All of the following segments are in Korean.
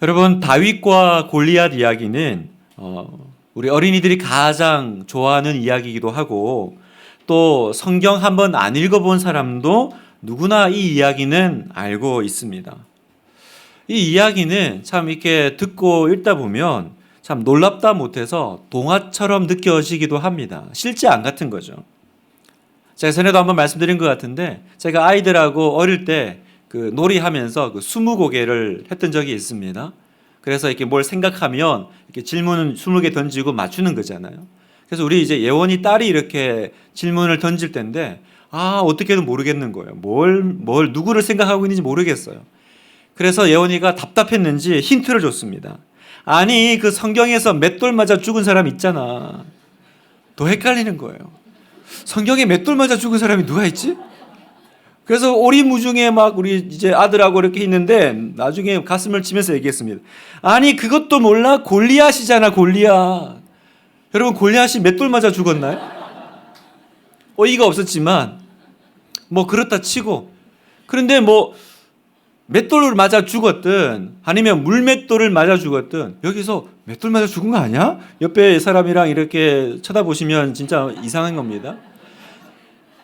여러분, 다윗과 골리앗 이야기는 우리 어린이들이 가장 좋아하는 이야기이기도 하고, 또 성경 한번 안 읽어본 사람도 누구나 이 이야기는 알고 있습니다. 이 이야기는 참 이렇게 듣고 읽다 보면 참 놀랍다 못해서 동화처럼 느껴지기도 합니다. 실제 안 같은 거죠. 제가 전에도 한번 말씀드린 것 같은데, 제가 아이들하고 어릴 때 그 놀이하면서 그 스무고개를 했던 적이 있습니다. 그래서 이렇게 뭘 생각하면 이렇게 질문을 20개 던지고 맞추는 거잖아요. 그래서 우리 이제 예원이 딸이 이렇게 질문을 던질 때인데, 어떻게든 모르겠는 거예요. 누구를 생각하고 있는지 모르겠어요. 그래서 예원이가 답답했는지 힌트를 줬습니다. 아니, 그 성경에서 맷돌 맞아 죽은 사람 있잖아. 더 헷갈리는 거예요. 성경에 맷돌 맞아 죽은 사람이 누가 있지? 그래서 오리무중에 막 우리 이제 아들하고 이렇게 있는데 나중에 가슴을 치면서 얘기했습니다. 아니, 그것도 몰라? 골리앗이잖아, 골리앗. 여러분, 골리앗이 맷돌 맞아 죽었나요? 어이가 없었지만 뭐 그렇다 치고, 그런데 뭐 맷돌을 맞아 죽었든 아니면 물맷돌을 맞아 죽었든 여기서 맷돌 맞아 죽은 거 아니야? 옆에 사람이랑 이렇게 쳐다보시면 진짜 이상한 겁니다.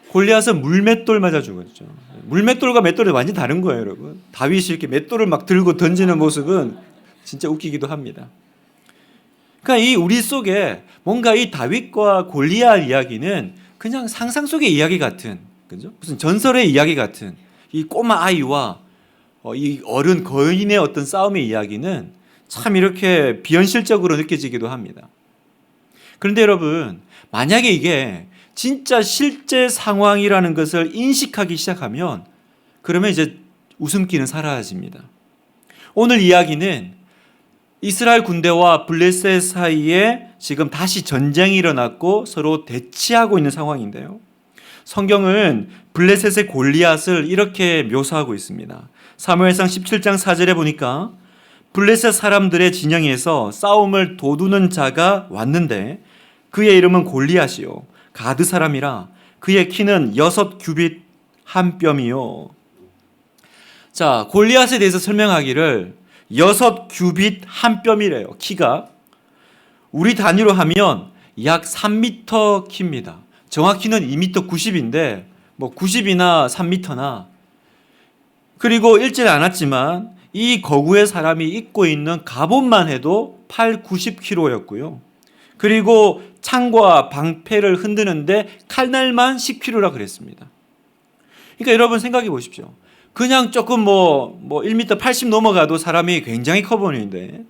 골리앗은 물맷돌 맞아 죽었죠. 물맷돌과 맷돌이 완전히 다른 거예요, 여러분. 다윗이 이렇게 맷돌을 막 들고 던지는 모습은 진짜 웃기기도 합니다. 그러니까 이 우리 속에 뭔가 이 다윗과 골리앗 이야기는 그냥 상상 속의 이야기 같은, 그죠? 무슨 전설의 이야기 같은 이 꼬마 아이와 이 어른 거인의 어떤 싸움의 이야기는 참 이렇게 비현실적으로 느껴지기도 합니다. 그런데 여러분, 만약에 이게 진짜 실제 상황이라는 것을 인식하기 시작하면 그러면 이제 웃음기는 사라집니다. 오늘 이야기는 이스라엘 군대와 블레셋 사이에 지금 다시 전쟁이 일어났고 서로 대치하고 있는 상황인데요. 성경은 블레셋의 골리앗을 이렇게 묘사하고 있습니다. 사무엘상 17장 4절에 보니까 블레셋 사람들의 진영에서 싸움을 도두는 자가 왔는데 그의 이름은 골리앗이요 가드 사람이라 그의 키는 6규빗 한 뼘이요. 자, 골리앗에 대해서 설명하기를 6규빗 한 뼘이래요. 키가 우리 단위로 하면 약 3m 키입니다. 정확히는 2m 90인데 뭐 90이나 3m나, 그리고 읽질 않았지만 이 거구의 사람이 입고 있는 갑옷만 해도 8, 90kg였고요. 그리고 창과 방패를 흔드는데 칼날만 10kg라 그랬습니다. 그러니까 여러분 생각해 보십시오. 그냥 조금 뭐 1m 80 넘어가도 사람이 굉장히 커 보이는데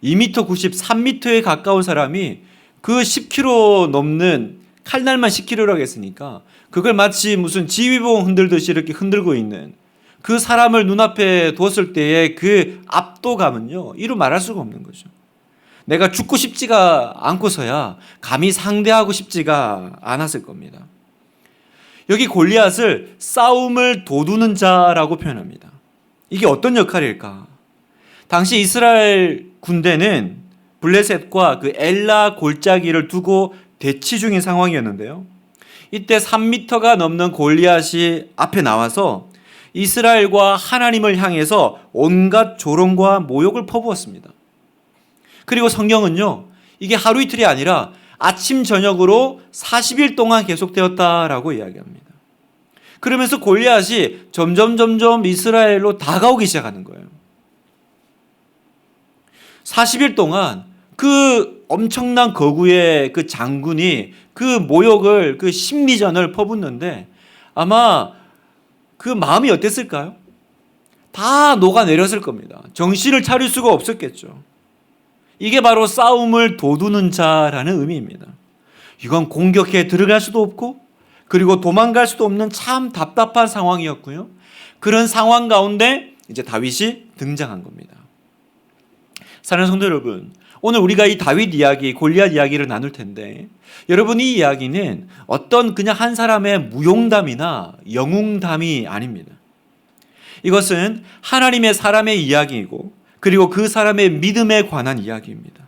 2m 90, 3m에 가까운 사람이 그 10kg 넘는 칼날만 10kg라고 했으니까 그걸 마치 무슨 지휘봉 흔들듯이 이렇게 흔들고 있는 그 사람을 눈앞에 두었을 때의 그 압도감은요, 이루 말할 수가 없는 거죠. 내가 죽고 싶지가 않고서야 감히 상대하고 싶지가 않았을 겁니다. 여기 골리앗을 싸움을 도두는 자라고 표현합니다. 이게 어떤 역할일까? 당시 이스라엘 군대는 블레셋과 그 엘라 골짜기를 두고 대치 중인 상황이었는데요. 이때 3m가 넘는 골리앗이 앞에 나와서 이스라엘과 하나님을 향해서 온갖 조롱과 모욕을 퍼부었습니다. 그리고 성경은요, 이게 하루 이틀이 아니라 아침 저녁으로 40일 동안 계속되었다라고 이야기합니다. 그러면서 골리앗이 점점 이스라엘로 다가오기 시작하는 거예요. 40일 동안 그 엄청난 거구의 그 장군이 그 모욕을, 그 심리전을 퍼붓는데 아마 그 마음이 어땠을까요? 다 녹아내렸을 겁니다. 정신을 차릴 수가 없었겠죠. 이게 바로 싸움을 도두는 자라는 의미입니다. 이건 공격해 들어갈 수도 없고 그리고 도망갈 수도 없는 참 답답한 상황이었고요. 그런 상황 가운데 이제 다윗이 등장한 겁니다. 사랑하는 성도 여러분, 오늘 우리가 이 다윗 이야기, 골리앗 이야기를 나눌 텐데, 여러분, 이 이야기는 어떤 그냥 한 사람의 무용담이나 영웅담이 아닙니다. 이것은 하나님의 사람의 이야기이고 그리고 그 사람의 믿음에 관한 이야기입니다.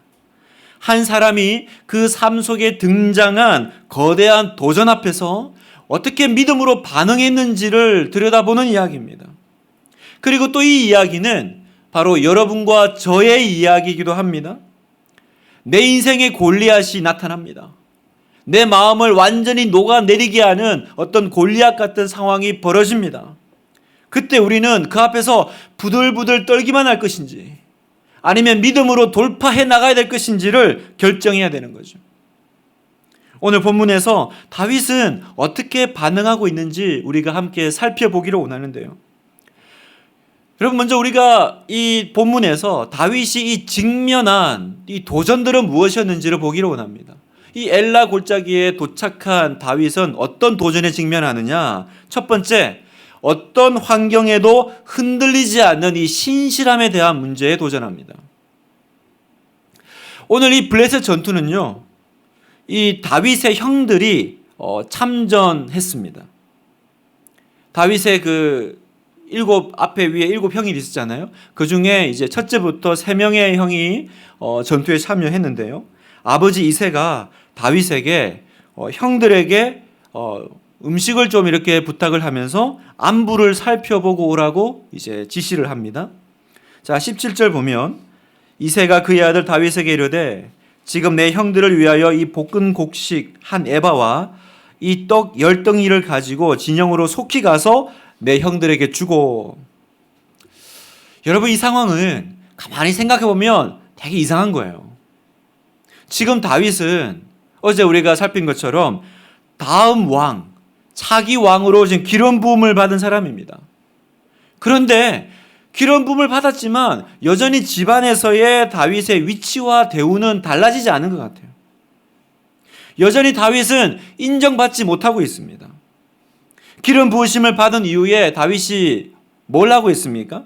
한 사람이 그 삶 속에 등장한 거대한 도전 앞에서 어떻게 믿음으로 반응했는지를 들여다보는 이야기입니다. 그리고 또 이 이야기는 바로 여러분과 저의 이야기이기도 합니다. 내 인생의 골리앗이 나타납니다. 내 마음을 완전히 녹아내리게 하는 어떤 골리앗 같은 상황이 벌어집니다. 그때 우리는 그 앞에서 부들부들 떨기만 할 것인지 아니면 믿음으로 돌파해 나가야 될 것인지를 결정해야 되는 거죠. 오늘 본문에서 다윗은 어떻게 반응하고 있는지 우리가 함께 살펴보기를 원하는데요. 여러분, 먼저 우리가 이 본문에서 다윗이 이 직면한 이 도전들은 무엇이었는지를 보기를 원합니다. 이 엘라 골짜기에 도착한 다윗은 어떤 도전에 직면하느냐? 첫 번째, 어떤 환경에도 흔들리지 않는 이 신실함에 대한 문제에 도전합니다. 오늘 이 블레셋 전투는요, 이 다윗의 형들이 참전했습니다. 다윗의 그 앞에 위에 7형이 있었잖아요. 그 중에 이제 첫째부터 3명의 형이 전투에 참여했는데요. 아버지 이새가 다윗에게 형들에게 음식을 좀 이렇게 부탁을 하면서 안부를 살펴보고 오라고 이제 지시를 합니다. 자, 17절 보면 이새가 그의 아들 다윗에게 이르되 지금 내 형들을 위하여 이 볶은 곡식 한 에바와 이 떡 10덩이를 가지고 진영으로 속히 가서 내 형들에게 주고. 여러분, 이 상황은 가만히 생각해 보면 되게 이상한 거예요. 지금 다윗은 어제 우리가 살핀 것처럼 다음 왕, 차기 왕으로 지금 기름 부음을 받은 사람입니다. 그런데 기름 부음을 받았지만 여전히 집안에서의 다윗의 위치와 대우는 달라지지 않은 것 같아요. 여전히 다윗은 인정받지 못하고 있습니다. 기름 부으심을 받은 이후에 다윗이 뭘 하고 있습니까?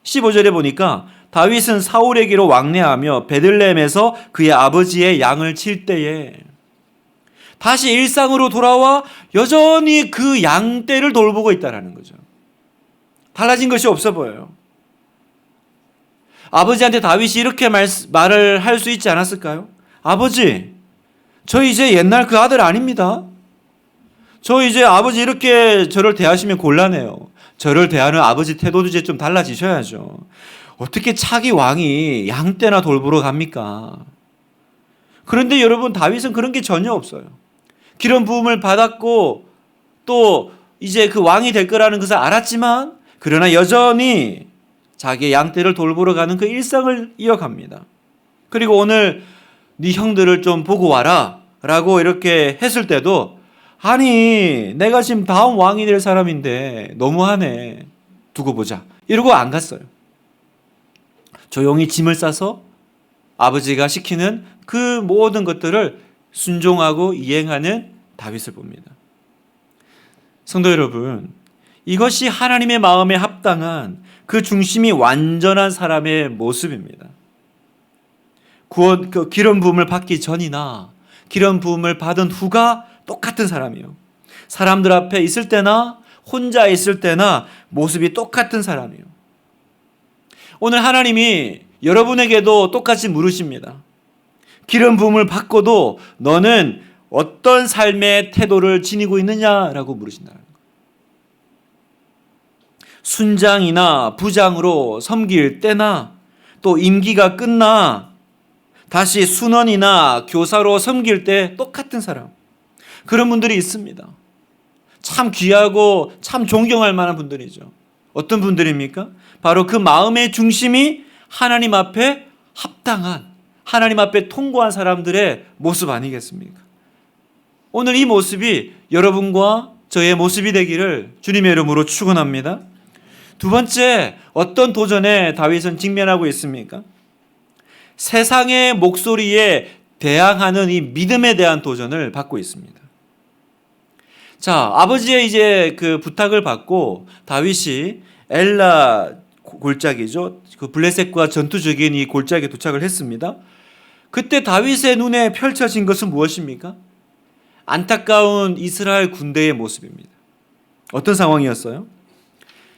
15절에 보니까 다윗은 사울에게로 왕래하며 베들레헴에서 그의 아버지의 양을 칠 때에 다시 일상으로 돌아와 여전히 그 양떼를 돌보고 있다는 거죠. 달라진 것이 없어 보여요. 아버지한테 다윗이 이렇게 말을 할 수 있지 않았을까요? 아버지, 저 이제 옛날 그 아들 아닙니다. 저 이제 아버지 이렇게 저를 대하시면 곤란해요. 저를 대하는 아버지 태도도 이제 좀 달라지셔야죠. 어떻게 차기 왕이 양떼나 돌보러 갑니까? 그런데 여러분, 다윗은 그런 게 전혀 없어요. 기름 부음을 받았고 또 이제 그 왕이 될 거라는 것을 알았지만 그러나 여전히 자기의 양떼를 돌보러 가는 그 일상을 이어갑니다. 그리고 오늘 네 형들을 좀 보고 와라 라고 이렇게 했을 때도 아니, 내가 지금 다음 왕이 될 사람인데 너무하네, 두고 보자 이러고 안 갔어요. 조용히 짐을 싸서 아버지가 시키는 그 모든 것들을 순종하고 이행하는 다윗을 봅니다. 성도 여러분, 이것이 하나님의 마음에 합당한 그 중심이 완전한 사람의 모습입니다. 기름 부음을 받기 전이나 기름 부음을 받은 후가 똑같은 사람이에요. 사람들 앞에 있을 때나 혼자 있을 때나 모습이 똑같은 사람이에요. 오늘 하나님이 여러분에게도 똑같이 물으십니다. 기름 부음을 받고도 너는 어떤 삶의 태도를 지니고 있느냐라고 물으신다는 거예요. 순장이나 부장으로 섬길 때나 또 임기가 끝나 다시 순원이나 교사로 섬길 때 똑같은 사람, 그런 분들이 있습니다. 참 귀하고 참 존경할 만한 분들이죠. 어떤 분들입니까? 바로 그 마음의 중심이 하나님 앞에 합당한, 하나님 앞에 통고한 사람들의 모습 아니겠습니까? 오늘 이 모습이 여러분과 저의 모습이 되기를 주님의 이름으로 축원합니다. 두 번째, 어떤 도전에 다윗은 직면하고 있습니까? 세상의 목소리에 대항하는 이 믿음에 대한 도전을 받고 있습니다. 자, 아버지의 이제 그 부탁을 받고 다윗이 엘라 골짜기죠. 그 블레셋과 전투 중인 이 골짜기에 도착을 했습니다. 그때 다윗의 눈에 펼쳐진 것은 무엇입니까? 안타까운 이스라엘 군대의 모습입니다. 어떤 상황이었어요?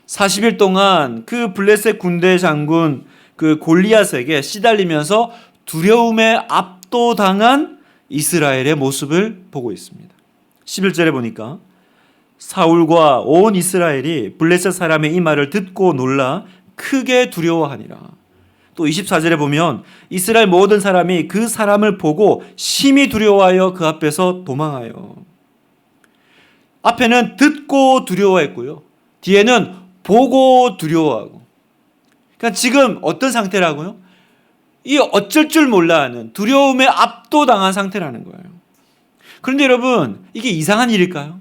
40일 동안 그 블레셋 군대 장군 그 골리앗에게 시달리면서 두려움에 압도당한 이스라엘의 모습을 보고 있습니다. 11절에 보니까 사울과 온 이스라엘이 블레셋 사람의 이 말을 듣고 놀라 크게 두려워하니라. 또 24절에 보면 이스라엘 모든 사람이 그 사람을 보고 심히 두려워하여 그 앞에서 도망하여. 앞에는 듣고 두려워했고요, 뒤에는 보고 두려워하고. 그러니까 지금 어떤 상태라고요? 이 어쩔 줄 몰라 하는 두려움에 압도당한 상태라는 거예요. 그런데 여러분, 이게 이상한 일일까요?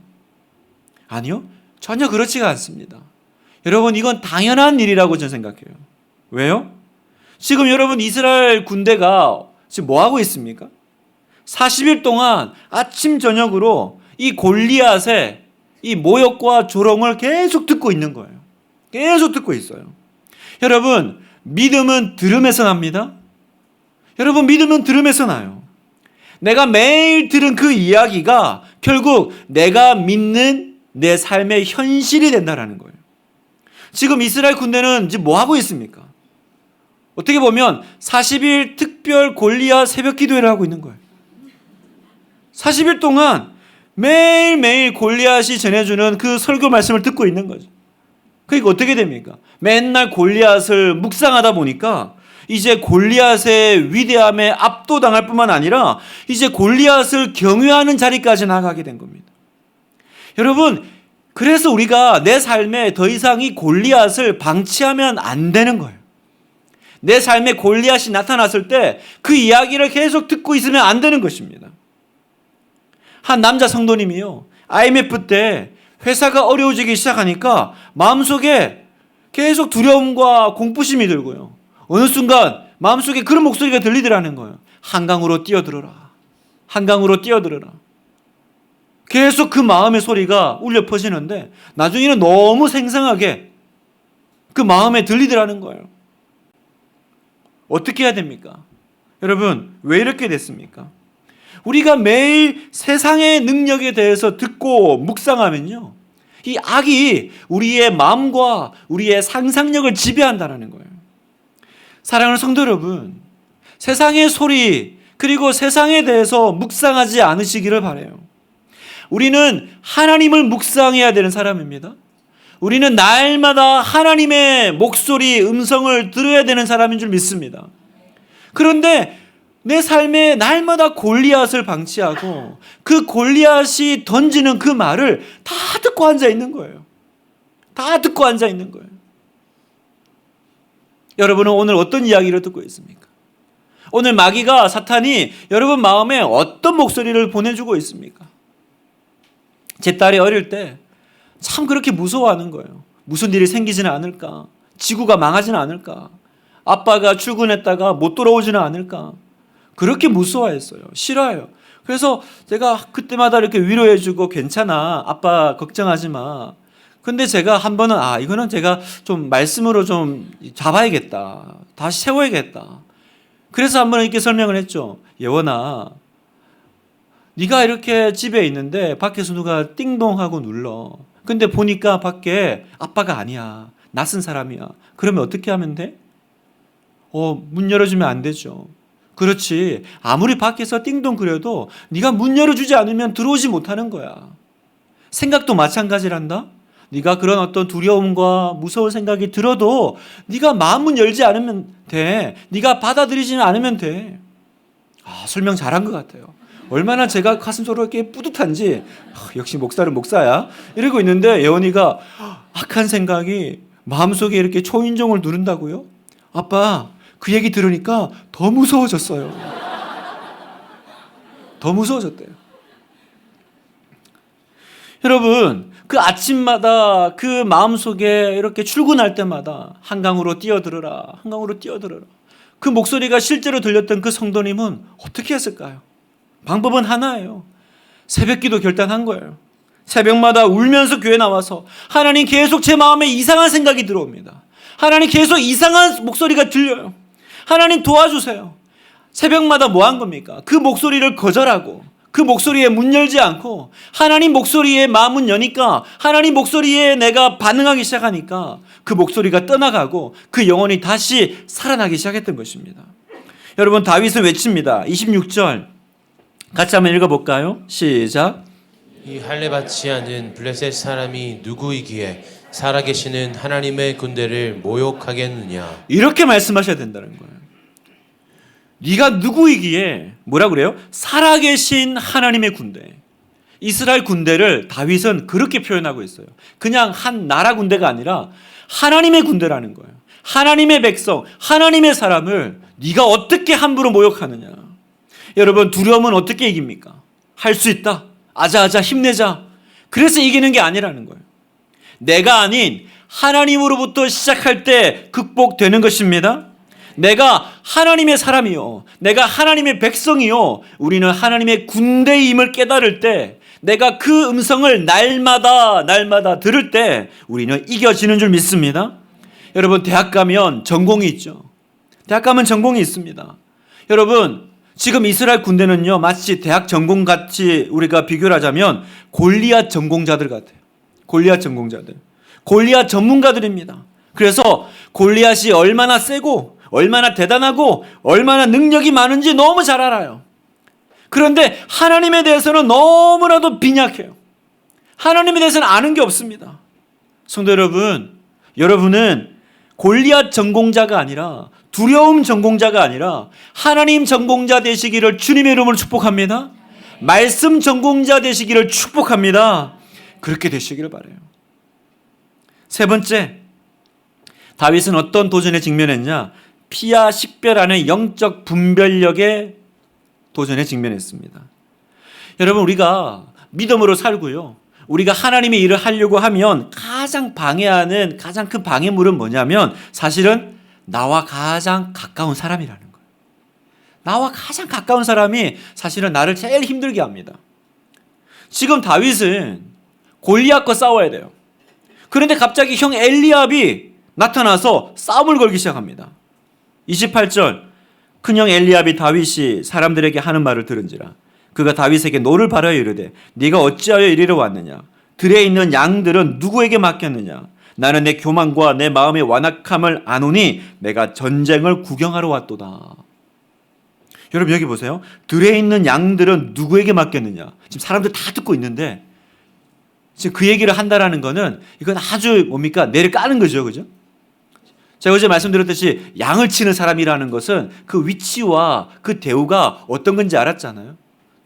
아니요, 전혀 그렇지가 않습니다. 여러분, 이건 당연한 일이라고 저는 생각해요. 왜요? 지금 여러분, 이스라엘 군대가 지금 뭐 하고 있습니까? 40일 동안 아침 저녁으로 이 골리앗의 이 모욕과 조롱을 계속 듣고 있는 거예요. 계속 듣고 있어요. 여러분, 믿음은 들음에서 납니다. 여러분, 믿음은 들음에서 나요. 내가 매일 들은 그 이야기가 결국 내가 믿는 내 삶의 현실이 된다는 거예요. 지금 이스라엘 군대는 지금 뭐 하고 있습니까? 어떻게 보면 40일 특별 골리앗 새벽 기도회를 하고 있는 거예요. 40일 동안 매일매일 골리앗이 전해주는 그 설교 말씀을 듣고 있는 거죠. 그러니까 어떻게 됩니까? 맨날 골리앗을 묵상하다 보니까 이제 골리앗의 위대함에 압도당할 뿐만 아니라 이제 골리앗을 경외하는 자리까지 나가게 된 겁니다. 여러분, 그래서 우리가 내 삶에 더 이상 이 골리앗을 방치하면 안 되는 거예요. 내 삶에 골리앗이 나타났을 때 그 이야기를 계속 듣고 있으면 안 되는 것입니다. 한 남자 성도님이요, IMF 때 회사가 어려워지기 시작하니까 마음속에 계속 두려움과 공포심이 들고요, 어느 순간 마음속에 그런 목소리가 들리더라는 거예요. 한강으로 뛰어들어라. 한강으로 뛰어들어라. 계속 그 마음의 소리가 울려 퍼지는데 나중에는 너무 생생하게 그 마음에 들리더라는 거예요. 어떻게 해야 됩니까? 여러분, 왜 이렇게 됐습니까? 우리가 매일 세상의 능력에 대해서 듣고 묵상하면요, 이 악이 우리의 마음과 우리의 상상력을 지배한다는 거예요. 사랑하는 성도 여러분, 세상의 소리 그리고 세상에 대해서 묵상하지 않으시기를 바라요. 우리는 하나님을 묵상해야 되는 사람입니다. 우리는 날마다 하나님의 목소리, 음성을 들어야 되는 사람인 줄 믿습니다. 그런데 내 삶에 날마다 골리앗을 방치하고 그 골리앗이 던지는 그 말을 다 듣고 앉아 있는 거예요. 다 듣고 앉아 있는 거예요. 여러분은 오늘 어떤 이야기를 듣고 있습니까? 오늘 마귀가, 사탄이 여러분 마음에 어떤 목소리를 보내주고 있습니까? 제 딸이 어릴 때 참 그렇게 무서워하는 거예요. 무슨 일이 생기지는 않을까? 지구가 망하지는 않을까? 아빠가 출근했다가 못 돌아오지는 않을까? 그렇게 무서워했어요. 싫어요. 그래서 제가 그때마다 이렇게 위로해주고, 괜찮아, 아빠 걱정하지 마. 근데 제가 한 번은 이거는 제가 좀 말씀으로 좀 잡아야겠다, 다시 세워야겠다. 그래서 한 번 이렇게 설명을 했죠. 예원아, 네가 이렇게 집에 있는데 밖에서 누가 띵동하고 눌러. 근데 보니까 밖에 아빠가 아니야, 낯선 사람이야. 그러면 어떻게 하면 돼? 문 열어주면 안 되죠. 그렇지. 아무리 밖에서 띵동거려도 네가 문 열어주지 않으면 들어오지 못하는 거야. 생각도 마찬가지란다. 네가 그런 어떤 두려움과 무서운 생각이 들어도 네가 마음문 열지 않으면 돼. 네가 받아들이지는 않으면 돼. 설명 잘한 것 같아요. 얼마나 제가 가슴속으로 이렇게 뿌듯한지, 역시 목사는 목사야, 이러고 있는데 예원이가 악한 생각이 마음속에 이렇게 초인종을 누른다고요? 아빠, 그 얘기 들으니까 더 무서워졌어요. 더 무서워졌대요. 여러분, 그 아침마다 그 마음속에 이렇게 출근할 때마다 한강으로 뛰어들어라, 한강으로 뛰어들어라, 그 목소리가 실제로 들렸던 그 성도님은 어떻게 했을까요? 방법은 하나예요. 새벽기도 결단한 거예요. 새벽마다 울면서 교회 나와서, 하나님, 계속 제 마음에 이상한 생각이 들어옵니다. 하나님, 계속 이상한 목소리가 들려요. 하나님, 도와주세요. 새벽마다 뭐 한 겁니까? 그 목소리를 거절하고 그 목소리에 문 열지 않고 하나님 목소리에 마음은 여니까, 하나님 목소리에 내가 반응하기 시작하니까 그 목소리가 떠나가고 그 영혼이 다시 살아나기 시작했던 것입니다. 여러분, 다윗은 외칩니다. 26절 같이 한번 읽어볼까요? 시작. 이 할례 받지 않은 블레셋 사람이 누구이기에 살아계시는 하나님의 군대를 모욕하겠느냐. 이렇게 말씀하셔야 된다는 거예요. 네가 누구이기에 뭐라 그래요? 살아계신 하나님의 군대. 이스라엘 군대를 다윗은 그렇게 표현하고 있어요. 그냥 한 나라 군대가 아니라 하나님의 군대라는 거예요. 하나님의 백성, 하나님의 사람을 네가 어떻게 함부로 모욕하느냐. 여러분, 두려움은 어떻게 이깁니까? 할 수 있다. 아자아자 힘내자. 그래서 이기는 게 아니라는 거예요. 내가 아닌 하나님으로부터 시작할 때 극복되는 것입니다. 내가 하나님의 사람이요, 내가 하나님의 백성이요, 우리는 하나님의 군대임을 깨달을 때, 내가 그 음성을 날마다 들을 때 우리는 이겨지는 줄 믿습니다. 여러분, 대학 가면 전공이 있죠. 대학 가면 전공이 있습니다. 여러분, 지금 이스라엘 군대는요, 마치 대학 전공같이 우리가 비교를 하자면 골리앗 전공자들 같아요. 골리앗 전공자들, 골리앗 전문가들입니다. 그래서 골리앗이 얼마나 세고 얼마나 대단하고 얼마나 능력이 많은지 너무 잘 알아요. 그런데 하나님에 대해서는 너무나도 빈약해요. 하나님에 대해서는 아는 게 없습니다. 성도 여러분, 여러분은 골리앗 전공자가 아니라, 두려움 전공자가 아니라 하나님 전공자 되시기를 주님의 이름으로 축복합니다. 말씀 전공자 되시기를 축복합니다. 그렇게 되시기를 바라요. 세 번째, 다윗은 어떤 도전에 직면했냐? 피와 식별하는 영적 분별력에 도전에 직면했습니다. 여러분, 우리가 믿음으로 살고요, 우리가 하나님의 일을 하려고 하면 가장 방해하는 가장 큰 방해물은 뭐냐면 사실은 나와 가장 가까운 사람이라는 거예요. 나와 가장 가까운 사람이 사실은 나를 제일 힘들게 합니다. 지금 다윗은 골리앗과 싸워야 돼요. 그런데 갑자기 형 엘리압이 나타나서 싸움을 걸기 시작합니다. 28절, 큰형 엘리압이 다윗이 사람들에게 하는 말을 들은지라 그가 다윗에게 노를 바라여 이르되 네가 어찌하여 이리로 왔느냐? 들에 있는 양들은 누구에게 맡겼느냐? 나는 내 교만과 내 마음의 완악함을 아노니 내가 전쟁을 구경하러 왔도다. 여러분, 여기 보세요. 들에 있는 양들은 누구에게 맡겼느냐? 지금 사람들 다 듣고 있는데 지금 그 얘기를 한다라는 거는 이건 아주 뭡니까? 내를 까는 거죠. 그죠? 제가 어제 말씀드렸듯이 양을 치는 사람이라는 것은 그 위치와 그 대우가 어떤 건지 알았잖아요.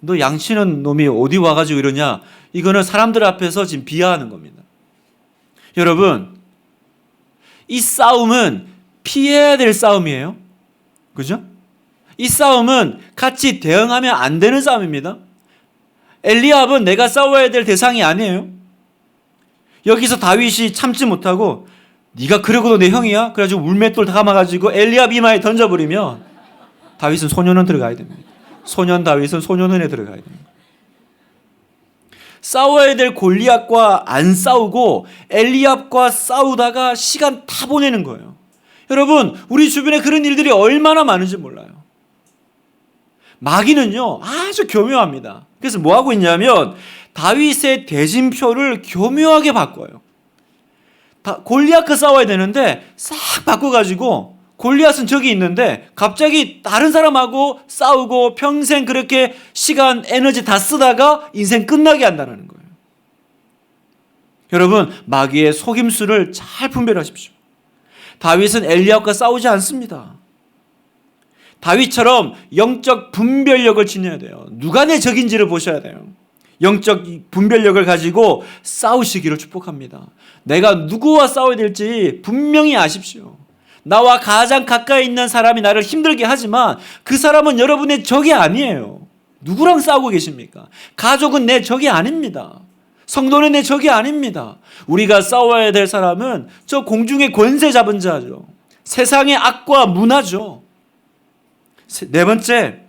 너 양 치는 놈이 어디 와가지고 이러냐? 이거는 사람들 앞에서 지금 비하하는 겁니다. 여러분, 이 싸움은 피해야 될 싸움이에요. 그죠? 이 싸움은 같이 대응하면 안 되는 싸움입니다. 엘리압은 내가 싸워야 될 대상이 아니에요. 여기서 다윗이 참지 못하고 네가 그러고도 내 형이야? 그래가지고 물맷돌 감아가지고 엘리압 이마에 던져버리면 다윗은 소년원 들어가야 됩니다. 소년 다윗은 소년원에 들어가야 됩니다. 싸워야 될 골리앗과 안 싸우고 엘리압과 싸우다가 시간 다 보내는 거예요. 여러분, 우리 주변에 그런 일들이 얼마나 많은지 몰라요. 마귀는요 아주 교묘합니다. 그래서 뭐 하고 있냐면 다윗의 대진표를 교묘하게 바꿔요. 골리앗과 싸워야 되는데 싹 바꿔가지고 골리앗은 저기 있는데 갑자기 다른 사람하고 싸우고 평생 그렇게 시간, 에너지 다 쓰다가 인생 끝나게 한다는 거예요. 여러분, 마귀의 속임수를 잘 분별하십시오. 다윗은 엘리압과 싸우지 않습니다. 다윗처럼 영적 분별력을 지녀야 돼요. 누가 내 적인지를 보셔야 돼요. 영적 분별력을 가지고 싸우시기를 축복합니다. 내가 누구와 싸워야 될지 분명히 아십시오. 나와 가장 가까이 있는 사람이 나를 힘들게 하지만 그 사람은 여러분의 적이 아니에요. 누구랑 싸우고 계십니까? 가족은 내 적이 아닙니다. 성도는 내 적이 아닙니다. 우리가 싸워야 될 사람은 저 공중의 권세 잡은 자죠. 세상의 악과 문화죠. 네 번째,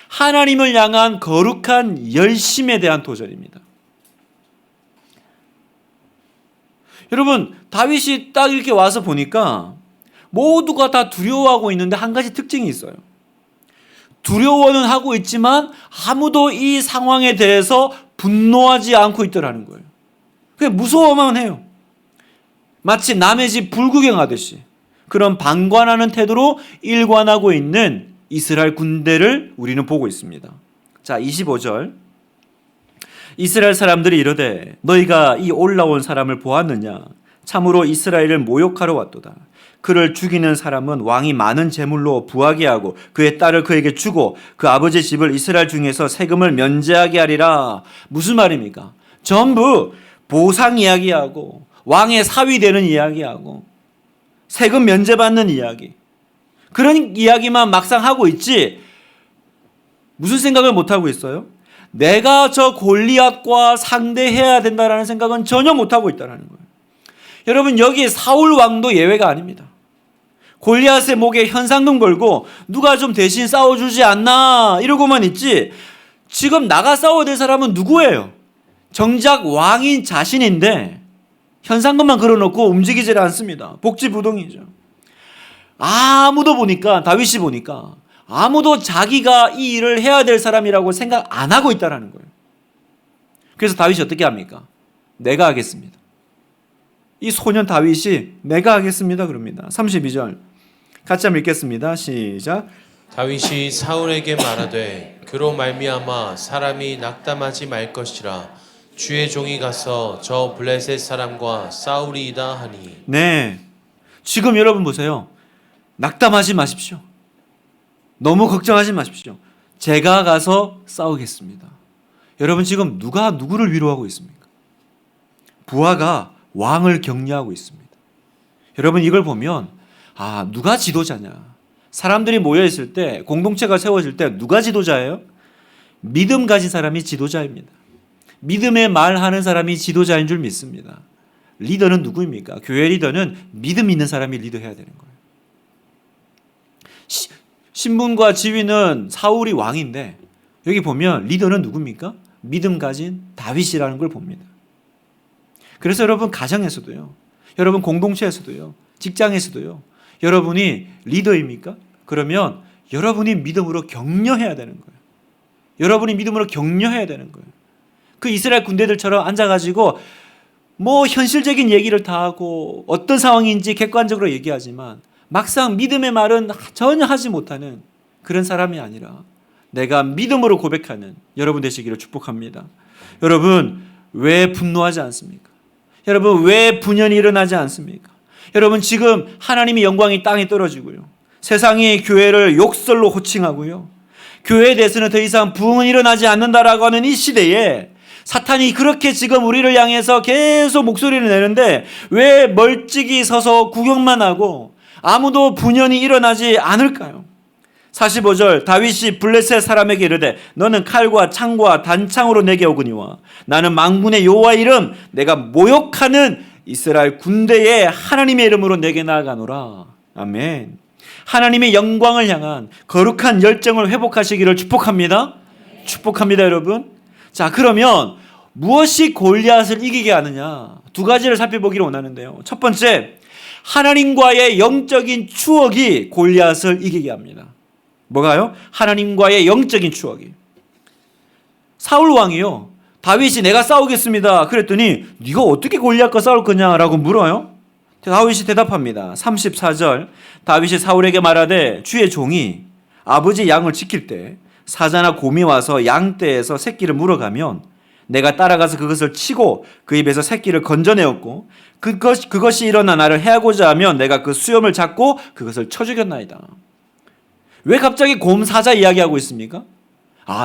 하나님을 향한 거룩한 열심에 대한 도전입니다. 여러분, 다윗이 딱 이렇게 와서 보니까 모두가 다 두려워하고 있는데 한 가지 특징이 있어요. 두려워는 하고 있지만 아무도 이 상황에 대해서 분노하지 않고 있더라는 거예요. 그냥 무서워만 해요. 마치 남의 집 불구경하듯이 그런 방관하는 태도로 일관하고 있는 이스라엘 군대를 우리는 보고 있습니다. 자, 25절. 이스라엘 사람들이 이르되 너희가 이 올라온 사람을 보았느냐? 참으로 이스라엘을 모욕하러 왔도다. 그를 죽이는 사람은 왕이 많은 재물로 부하게 하고 그의 딸을 그에게 주고 그 아버지 집을 이스라엘 중에서 세금을 면제하게 하리라. 무슨 말입니까? 전부 보상 이야기하고 왕의 사위 되는 이야기하고 세금 면제받는 이야기, 그런 이야기만 막상 하고 있지 무슨 생각을 못하고 있어요? 내가 저 골리앗과 상대해야 된다라는 생각은 전혀 못하고 있다는 거예요. 여러분, 여기 사울 왕도 예외가 아닙니다. 골리앗의 목에 현상금 걸고 누가 좀 대신 싸워주지 않나 이러고만 있지, 지금 나가 싸워야 될 사람은 누구예요? 정작 왕인 자신인데 현상금만 걸어놓고 움직이질 않습니다. 복지부동이죠. 아무도 보니까, 다윗이 보니까 아무도 자기가 이 일을 해야 될 사람이라고 생각 안 하고 있다는 거예요. 그래서 다윗이 어떻게 합니까? 내가 하겠습니다. 이 소년 다윗이 내가 하겠습니다 그럽니다. 32절 같이 한번 읽겠습니다. 시작. 다윗이 사울에게 말하되 그로 말미암아 사람이 낙담하지 말 것이라 주의 종이 가서 저 블레셋 사람과 싸우리이다 하니. 네, 지금 여러분 보세요. 낙담하지 마십시오. 너무 걱정하지 마십시오. 제가 가서 싸우겠습니다. 여러분, 지금 누가 누구를 위로하고 있습니까? 부하가 왕을 격려하고 있습니다. 여러분, 이걸 보면 누가 지도자냐? 사람들이 모여있을 때, 공동체가 세워질 때 누가 지도자예요? 믿음 가진 사람이 지도자입니다. 믿음의 말하는 사람이 지도자인 줄 믿습니다. 리더는 누구입니까? 교회 리더는 믿음 있는 사람이 리더해야 되는 거예요. 신분과 지위는 사울이 왕인데 여기 보면 리더는 누굽니까? 믿음 가진 다윗이라는 걸 봅니다. 그래서 여러분, 가정에서도요, 여러분 공동체에서도요, 직장에서도요, 여러분이 리더입니까? 그러면 여러분이 믿음으로 격려해야 되는 거예요. 여러분이 믿음으로 격려해야 되는 거예요. 그 이스라엘 군대들처럼 앉아가지고 뭐 현실적인 얘기를 다 하고 어떤 상황인지 객관적으로 얘기하지만 막상 믿음의 말은 전혀 하지 못하는 그런 사람이 아니라 내가 믿음으로 고백하는 여러분 되시기를 축복합니다. 여러분, 왜 분노하지 않습니까? 여러분, 왜 분연이 일어나지 않습니까? 여러분, 지금 하나님의 영광이 땅에 떨어지고요, 세상이 교회를 욕설로 호칭하고요, 교회에 대해서는 더 이상 부흥은 일어나지 않는다라고 하는 이 시대에 사탄이 그렇게 지금 우리를 향해서 계속 목소리를 내는데 왜 멀찍이 서서 구경만 하고 아무도 분연이 일어나지 않을까요? 45절 다윗이 블레셋 사람에게 이르되 너는 칼과 창과 단창으로 내게 오거니와 나는 만군의 여호와의 이름 내가 모욕하는 이스라엘 군대의 하나님의 이름으로 내게 나아가노라. 아멘. 하나님의 영광을 향한 거룩한 열정을 회복하시기를 축복합니다. 축복합니다, 여러분. 자, 그러면 무엇이 골리앗을 이기게 하느냐? 두 가지를 살펴보기를 원하는데요. 첫 번째, 하나님과의 영적인 추억이 골리앗을 이기게 합니다. 뭐가요? 하나님과의 영적인 추억이. 사울 왕이요, 다윗이 내가 싸우겠습니다 그랬더니 네가 어떻게 골리앗과 싸울 거냐라고 물어요. 다윗이 대답합니다. 34절 다윗이 사울에게 말하되 주의 종이 아버지 양을 지킬 때 사자나 곰이 와서 양떼에서 새끼를 물어가면 내가 따라가서 그것을 치고 그 입에서 새끼를 건져내었고 그것이 일어나 나를 해하고자 하면 내가 그 수염을 잡고 그것을 쳐 죽였나이다. 왜 갑자기 곰 사자 이야기하고 있습니까?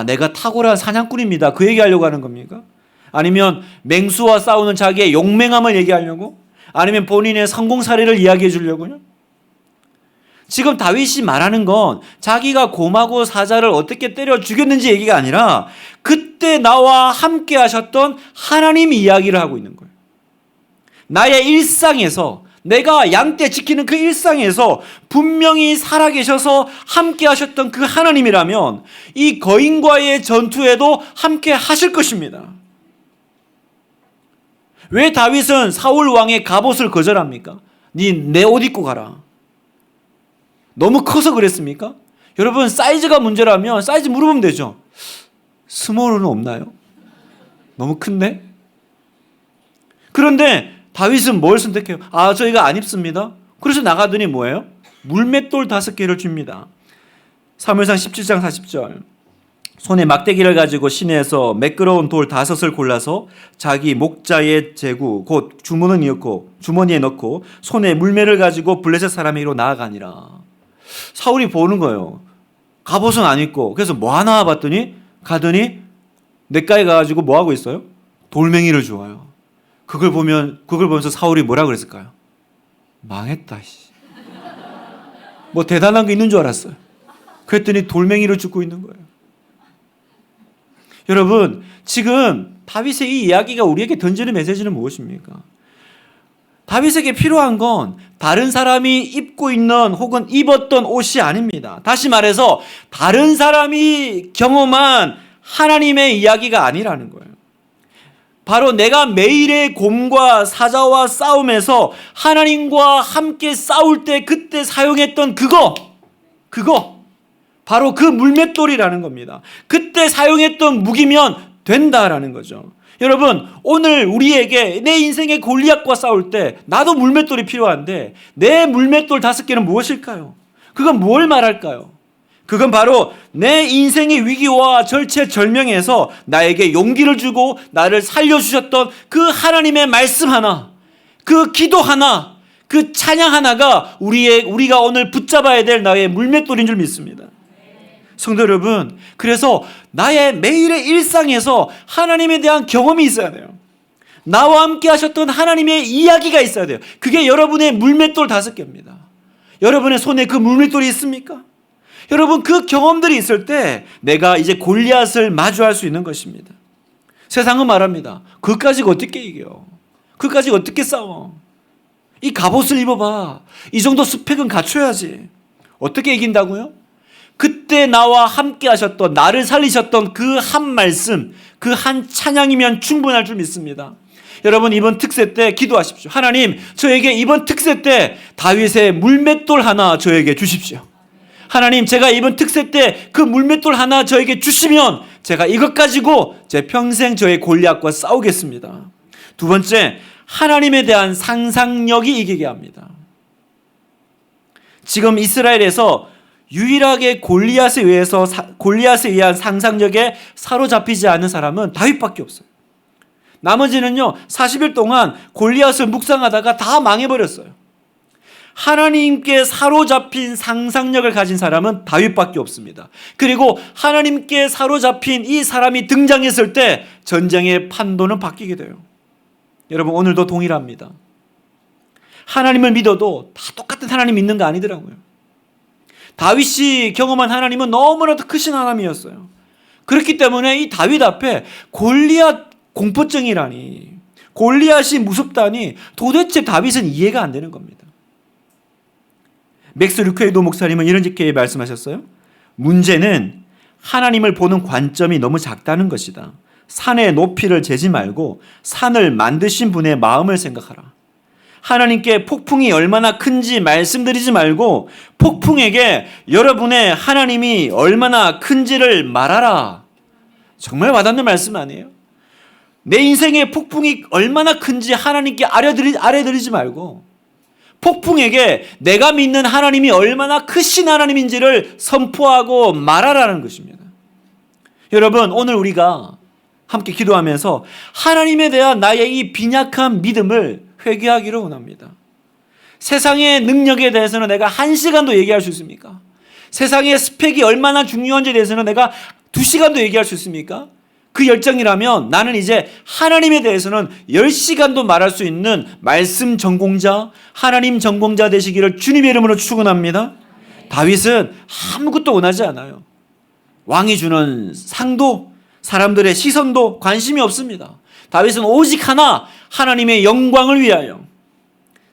내가 탁월한 사냥꾼입니다 그 얘기하려고 하는 겁니까? 아니면 맹수와 싸우는 자기의 용맹함을 얘기하려고? 아니면 본인의 성공 사례를 이야기해 주려고요? 지금 다윗이 말하는 건 자기가 곰하고 사자를 어떻게 때려 죽였는지 얘기가 아니라 그때 나와 함께 하셨던 하나님 이야기를 하고 있는 거예요. 나의 일상에서, 내가 양떼 지키는 그 일상에서 분명히 살아계셔서 함께 하셨던 그 하나님이라면 이 거인과의 전투에도 함께 하실 것입니다. 왜 다윗은 사울 왕의 갑옷을 거절합니까? 내 옷 입고 가라. 너무 커서 그랬습니까? 여러분, 사이즈가 문제라면 사이즈 물어보면 되죠. 스몰은 없나요? 너무 큰데? 그런데 다윗은 뭘 선택해요? 저희가 안 입습니다. 그래서 나가더니 뭐예요? 물맷돌 5개를 줍니다. 사무엘상 17장 40절 손에 막대기를 가지고 시내에서 매끄러운 돌 5을 골라서 자기 목자의 제구 곧 주머니에 넣고 손에 물매를 가지고 블레셋 사람에게로 나아가니라. 사울이 보는 거예요. 갑옷은 안 입고. 그래서 뭐 하나 봤더니 가더니 냇가에 가가지고 뭐 하고 있어요? 돌멩이를 주워요. 그걸 보면서 사울이 뭐라 그랬을까요? 망했다. 뭐 대단한 게 있는 줄 알았어요. 그랬더니 돌멩이를 줍고 있는 거예요. 여러분, 지금 다윗의 이 이야기가 우리에게 던지는 메시지는 무엇입니까? 다윗에게 필요한 건 다른 사람이 입고 있는 혹은 입었던 옷이 아닙니다. 다시 말해서 다른 사람이 경험한 하나님의 이야기가 아니라는 거예요. 바로 내가 매일의 곰과 사자와 싸움에서 하나님과 함께 싸울 때 그때 사용했던 그거 바로 그 물맷돌이라는 겁니다. 그때 사용했던 무기면 된다라는 거죠. 여러분, 오늘 우리에게 내 인생의 골리앗과 싸울 때 나도 물맷돌이 필요한데 내 물맷돌 5개는 무엇일까요? 그건 뭘 말할까요? 그건 바로 내 인생의 위기와 절체절명에서 나에게 용기를 주고 나를 살려주셨던 그 하나님의 말씀 하나, 그 기도 하나, 그 찬양 하나가 우리가 오늘 붙잡아야 될 나의 물맷돌인 줄 믿습니다. 성도 여러분, 그래서 나의 매일의 일상에서 하나님에 대한 경험이 있어야 돼요. 나와 함께 하셨던 하나님의 이야기가 있어야 돼요. 그게 여러분의 물맷돌 5개입니다. 여러분의 손에 그 물맷돌이 있습니까? 여러분, 그 경험들이 있을 때 내가 이제 골리앗을 마주할 수 있는 것입니다. 세상은 말합니다. 그까지 어떻게 이겨? 그까지 어떻게 싸워? 이 갑옷을 입어봐. 이 정도 스펙은 갖춰야지. 어떻게 이긴다고요? 그때 나와 함께 하셨던, 나를 살리셨던 그 한 말씀, 그 한 찬양이면 충분할 줄 믿습니다. 여러분, 이번 특세 때 기도하십시오. 하나님, 저에게 이번 특세 때 다윗의 물맷돌 하나 저에게 주십시오. 하나님, 제가 이번 특세 때 그 물맷돌 하나 저에게 주시면 제가 이것 가지고 제 평생 저의 골리앗과 싸우겠습니다. 두 번째, 하나님에 대한 상상력이 이기게 합니다. 지금 이스라엘에서 유일하게 골리앗에 의한 상상력에 사로잡히지 않은 사람은 다윗밖에 없어요. 나머지는요, 40일 동안 골리앗을 묵상하다가 다 망해버렸어요. 하나님께 사로잡힌 상상력을 가진 사람은 다윗밖에 없습니다. 그리고 하나님께 사로잡힌 이 사람이 등장했을 때 전쟁의 판도는 바뀌게 돼요. 여러분, 오늘도 동일합니다. 하나님을 믿어도 다 똑같은 하나님 믿는 거 아니더라고요. 다윗이 경험한 하나님은 너무나도 크신 하나님이었어요. 그렇기 때문에 이 다윗 앞에 골리앗 공포증이라니, 골리앗이 무섭다니 도대체 다윗은 이해가 안 되는 겁니다. 맥스 루케이도 목사님은 이렇게 말씀하셨어요. 문제는 하나님을 보는 관점이 너무 작다는 것이다. 산의 높이를 재지 말고 산을 만드신 분의 마음을 생각하라. 하나님께 폭풍이 얼마나 큰지 말씀드리지 말고 폭풍에게 여러분의 하나님이 얼마나 큰지를 말하라. 정말 와닿는 말씀 아니에요? 내 인생의 폭풍이 얼마나 큰지 하나님께 아뢰드리지 말고 폭풍에게 내가 믿는 하나님이 얼마나 크신 하나님인지를 선포하고 말하라는 것입니다. 여러분, 오늘 우리가 함께 기도하면서 하나님에 대한 나의 이 빈약한 믿음을 회개하기를 원합니다. 세상의 능력에 대해서는 내가 1시간도 얘기할 수 있습니까? 세상의 스펙이 얼마나 중요한지에 대해서는 내가 2시간도 얘기할 수 있습니까? 그 열정이라면 나는 이제 하나님에 대해서는 10시간도 말할 수 있는 말씀 전공자, 하나님 전공자 되시기를 주님의 이름으로 축원합니다. 다윗은 아무것도 원하지 않아요. 왕이 주는 상도, 사람들의 시선도 관심이 없습니다. 다윗은 오직 하나, 하나님의 영광을 위하여.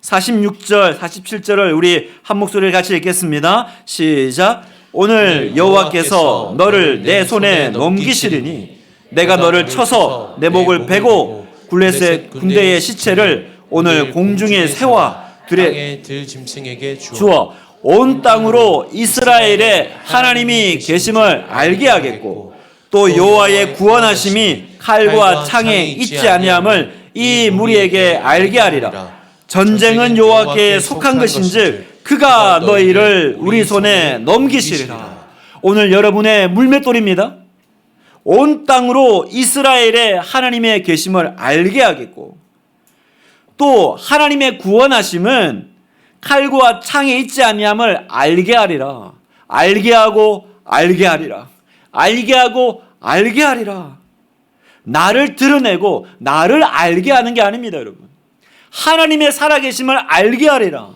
46절, 47절을 우리 한 목소리를 같이 읽겠습니다. 시작. 오늘 여호와께서 너를 내 손에 넘기시리니 내가 너를 쳐서 내 목을 베고 블레셋 군대의 시체를 오늘 공중의 새와 땅의 들짐승에게 주어 온 땅으로 이스라엘의 하나님이 계심을 알게 하겠고 또 여호와의 구원하심이 칼과 창에 있지 아니함을 이 무리에게 알게 하리라. 전쟁은 여호와께 속한 것인즉 그가 너희를 우리 손에 넘기시리라. 오늘 여러분의 물맷돌입니다. 온 땅으로 이스라엘의 하나님의 계심을 알게 하겠고, 또 하나님의 구원하심은 칼과 창에 있지 아니함을 알게 하리라. 알게 하고 알게 하리라. 알게 하고 알게 하리라. 나를 드러내고 나를 알게 하는 게 아닙니다, 여러분. 하나님의 살아계심을 알게 하리라.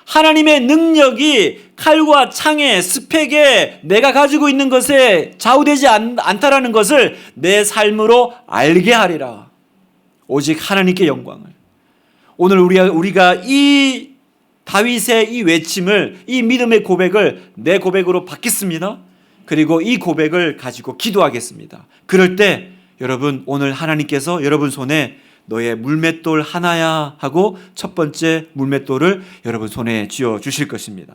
하나님의 능력이 칼과 창에, 스펙에, 내가 가지고 있는 것에 좌우되지 않다라는 것을 내 삶으로 알게 하리라. 오직 하나님께 영광을. 오늘 우리가 이 다윗의 이 외침을, 이 믿음의 고백을 내 고백으로 받겠습니다. 그리고 이 고백을 가지고 기도하겠습니다. 그럴 때 여러분, 오늘 하나님께서 여러분 손에 너의 물맷돌 하나야 하고 첫 번째 물맷돌을 여러분 손에 쥐어 주실 것입니다.